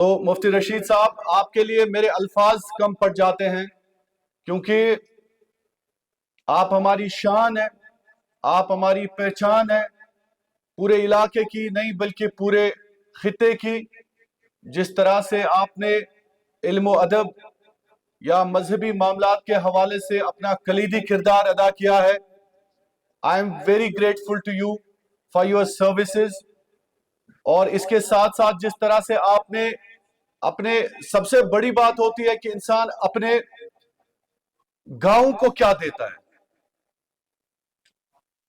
تو مفتی رشید صاحب آپ کے لیے میرے الفاظ کم پڑ جاتے ہیں کیونکہ آپ ہماری شان ہے، آپ ہماری پہچان ہے، پورے علاقے کی نہیں بلکہ پورے خطے کی. جس طرح سے آپ نے علم و ادب یا مذہبی معاملات کے حوالے سے اپنا کلیدی کردار ادا کیا ہے. I am very grateful to you for your services. اور اس کے ساتھ ساتھ جس طرح سے آپ نے اپنے سب سے بڑی بات ہوتی ہے کہ انسان اپنے گاؤں کو کیا دیتا ہے.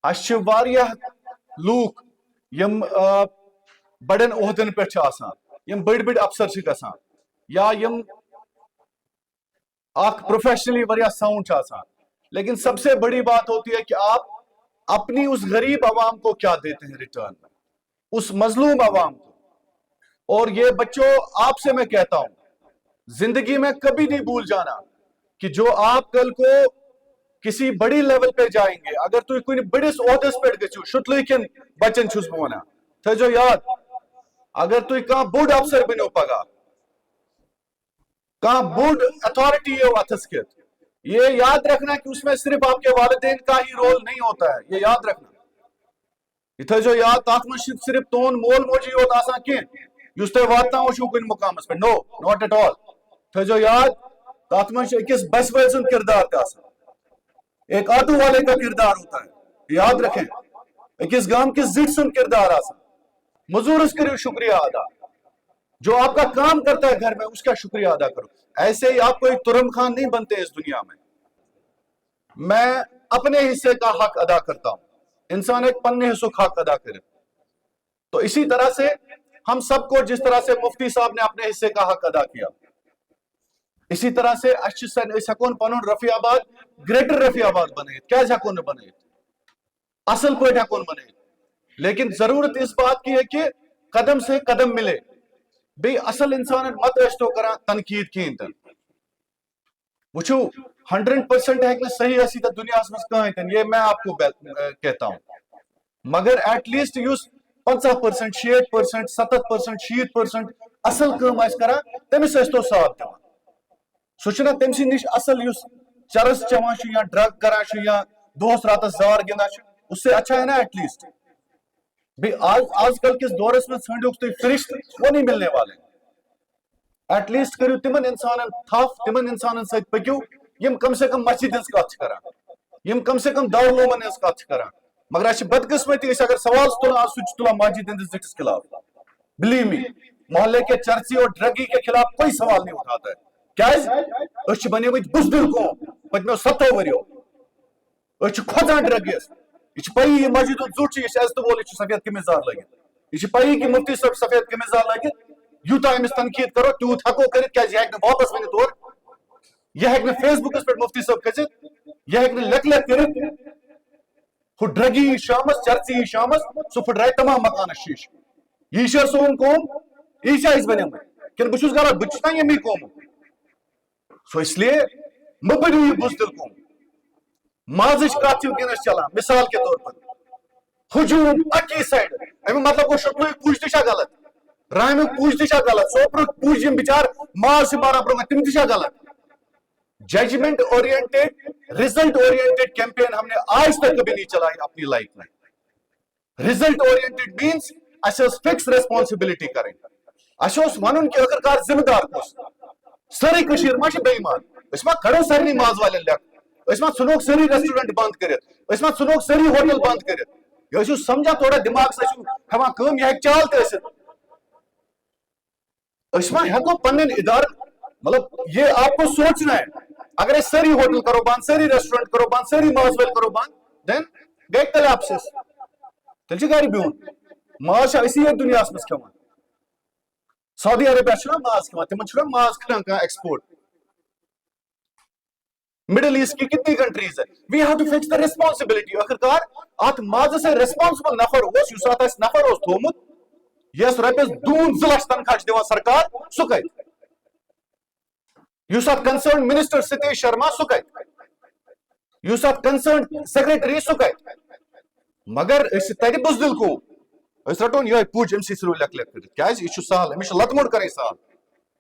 اَسہِ چھِ واریاہ لوٗکھ یِم بڑن عہدن پٮ۪ٹھ چھِ آسان، یِم بٔڑۍ بٔڑۍ افسر چھِ گژھان یا یِم اکھ پروفیشنلی واریاہ ساؤنڈ چھِ آسان، لیکن سب سے بڑی بات ہوتی ہے کہ آپ اپنی اس غریب عوام کو کیا دیتے ہیں ریٹرن میں، اس مظلوم عوام کو. اور یہ بچوں آپ سے میں کہتا ہوں زندگی میں کبھی نہیں بھول جانا کہ جو آپ کل کو کسی بڑی لیول پہ جائیں گے، اگر تُہۍ کُنہِ بٔڑِس عہدس پٮ۪ٹھ گٔژھِو، شُتلہٕ کٮ۪ن بچن چھُس بہٕ وَنان، تھٲیزیو یاد اگر تُہۍ کانٛہہ بوٚڑ افسر بٔنِو پگاہ، کانٛہہ بوٚڑ اتھارٹی یِیو اتھس کٮ۪تھ، یہ یاد رکھنا کہ اس میں صرف آپ کے والدین کا ہی رول نہیں ہوتا ہے. یہ یاد رکھنا، یہ تھٲیزیو یاد، تتھ منٛز چھِ صرف تُہُنٛد مول موجی یوت آسان کینٛہہ یُس تۄہہِ واتناوان چھُو کُنہِ مقامس پٮ۪ٹھ. نو، ناٹ ایٹ آل. تھٲیزیو یاد تتھ منٛز چھُ أکِس بسہِ وٲلۍ سُنٛد کردار تہِ آسان، ایک آٹو والے کا کردار ہوتا ہے. یاد رکھیں، أکِس گام کِس زِٹھۍ سُنٛد کردار آسان. مزورس کریو شکریہ ادا، جو آپ کا کام کرتا ہے گھر میں اس کا شکریہ ادا کرو. ایسے ہی آپ کوئی ترم خان نہیں بنتے اس دنیا میں. میں اپنے حصے کا حق ادا کرتا ہوں، انسان ایک پنے حصوں کا حق ادا کرے. تو اسی طرح سے ہم سب کو جس طرح سے مفتی صاحب نے اپنے حصے کا حق ادا کیا، اسی طرح سے أسۍ ہٮ۪کون پنُن رفیع آباد گریٹر رفیع آباد بنٲیِتھ. کیٛازِ ہٮ۪کون نہٕ بنٲیِتھ؟ اصل پٲٹھۍ ہٮ۪کون بنٲیِتھ، لیکن ضرورت اس بات کی ہے کہ قدم سے قدم ملے. بیٚیہِ اصل انسانن مت ٲسۍ تو کران تنقید کِہیٖنۍ تہِ. وٕچھو 100% ہٮ۪کہِ نہٕ صحیح ٲسِتھ یتھ دُنیاہس منٛز کٕہۭنۍ تہِ، یہ میں آپ کو کہتا ہوں، مگر ایٹ لیسٹ یُس 50%، 60%، 70%، 60% اصل کٲم آسہِ کران تٔمِس ٲسۍ تو ساتھ دِوان. سُہ چھُنہ تٔمۍ سٕنٛدِ نِش اصل یُس چرس چٮ۪وان چھُ یا ڈرگ کران چھُ یا دۄہس راتس زار گِنٛدان چھُ، اس سے اچھا ہے نا ایٹ لیسٹ. بیٚیہِ آز کل کِس دورس منٛز ژھٲنٛڈِوکھ تُہۍ فرشت، وہ نہیں ملنے والے. ایٹ لیسٹ کٔرِو تِمن انسانن تھپھ، تِمن انسانن سۭتۍ پٔکِو یِم کم سے کم مسجد ہٕنٛز کتھ چھِ کران، یِم کم سے کم دارالعلومن ہٕنٛز کتھ چھِ کران. مگر اَسہِ چھِ بدقسمتی، أسۍ اگر سوال چھِ تُلان سُہ چھُ تُلان مسجد ہٕنٛدِس زِٹھِس خلاف. بلیو می، محلے کے چرچی اور ڈرگی کے خلاف کوئی سوال نہیں اٹھاتا ہے. کیٛازِ؟ أسۍ چھِ بنیمٕتۍ بُزدِل قوم پٔتمیو 7 ؤرۍیو. أسۍ چھِ کھۄژان ڈرگس. یہ چھِ پَیی یہِ مسجد ہُنٛد زُٹ چھُ، یہِ چھُ عزتہٕ وول، یہِ چھُ سفید قمیض لٲگِتھ. یہ چھِ پَیی کہ مفتی صٲب سفید قمیض لٲگِتھ یوٗتاہ أمِس تنقید کرو تیوٗت ہٮ۪کو کٔرِتھ، کیٛازِ یہِ ہٮ۪کہِ نہٕ واپس ؤنِتھ اورٕ، یہِ ہٮ۪کہِ نہٕ فیس بُکس پٮ۪ٹھ مفتی صٲب کھٔسِتھ، یہِ ہٮ۪کہِ نہٕ لیکھ کٔرِتھ. ہُہ ڈرگی یی شامس، چرچی یی شامس، سُہ پھٕٹرایہِ تمام مکانس شیٖشہٕ. یی چھا سون قوم؟ یی چھا أسۍ بنیمٕتۍ؟ کِنہٕ بہٕ چھُس غلط؟ بہٕ چھُس نا ییٚمی قومُک. سو اس لیے مہ بٔنِو یہِ بُزدِل قوم. مازٕچ کتھ چھِ وٕنکیٚنس چلان مثال کے طور پر ہجوم اکی سایڈ، امیُک مطلب گوٚو شُکلُک پوٗج تہِ چھا غلط، رامیُک پوٗج تہِ چھا غلط، سوپرُک پوٗج یِم بِچار ماز چھِ ماران برٛونٛہہ تِم تہِ چھا غلط. Judgment oriented, result oriented campaign ہم نے آج تک کبھی نہیں چلائی اپنی لائف میں. رزلٹ اورینٹڈ مینس اسہِ ٲس فکس ریسپانسبلٹی کرٕنۍ. اسہِ اوس ونُن کہ ٲخٕر کار ذمہٕ دار کُس. سٲرٕے کٔشیٖر ما چھِ بے ایمان؟ أسۍ ما کھڑو سارنٕے ماز والٮ۪ن لیکھ، أسۍ ما ژھٕنوکھ سٲری ریسٹورنٹ بند کٔرِتھ، أسۍ ما ژھٕنوکھ سٲری ہوٹل بند کٔرِتھ. یہ ٲسِو سمجھان تھوڑا دماغ سۭتۍ چھُو ہٮ۪وان کٲم، یہِ ہٮ۪کہِ چال تہِ ٲسِتھ. أسۍ ما ہٮ۪کو پنٕنٮ۪ن ادارن، مطلب یہ آپ کو سوچنا ہے. اگر أسۍ سٲری ہوٹل کرو بند، سٲری ریسٹورنٹ کرو بند، سٲری ماز وٲلۍ کرو بند، دین گٔے کلیپسس. تیٚلہِ چھُ گرِ بِہُن. ماز چھا أسی ییٚتہِ دُنیاہس منٛز کھٮ۪وان؟ سعودی عربیہ چھُنہ ماز کھٮ۪وان، تِمن چھُنہ ماز کران کانٛہہ ایکسپورٹ. مڈل ایسٹ کی کتنی کنٹریز ہے. We have to fix the responsibility. ٲخٕر کار اتھ مازس ریسپانسبل نفر اوس، یُس اتھ اسہِ نفر اوس تھوٚومُت، یس رۄپیس 2 لچھ تنخواہ چھِ دِوان سرکار، سُہ کتہِ؟ یُس اتھ کنسرن منسٹر ستیش شرما، سُہ کتہِ؟ یُس اتھ کنسرن سیکرٹری، سُہ کتہِ؟ مگر أسۍ تتہِ بُزدِل قوم. أسۍ رٹون یِہوٚے پوٗج أمسٕے ژھٕنو لیکھ کٔرِتھ. کیٛازِ؟ یہِ چھُ سہل، أمِس چھُ لتہٕ موٚڑ کرٕنۍ سہل.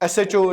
SHO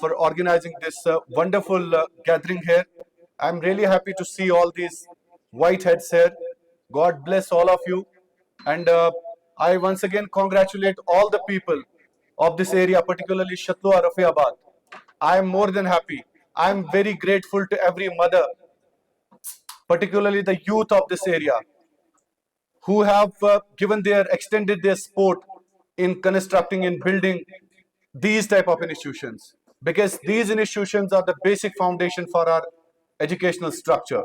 for organizing this wonderful gathering here. I'm really happy to see all these white heads here. God bless all of you. And I once again congratulate all the people of this area, particularly Shatlua Rafiabad. I am more than happy. I am very grateful to every mother, particularly the youth of this area, who have extended their support in constructing and building these type of institutions, because these institutions are the basic foundation for our educational structure.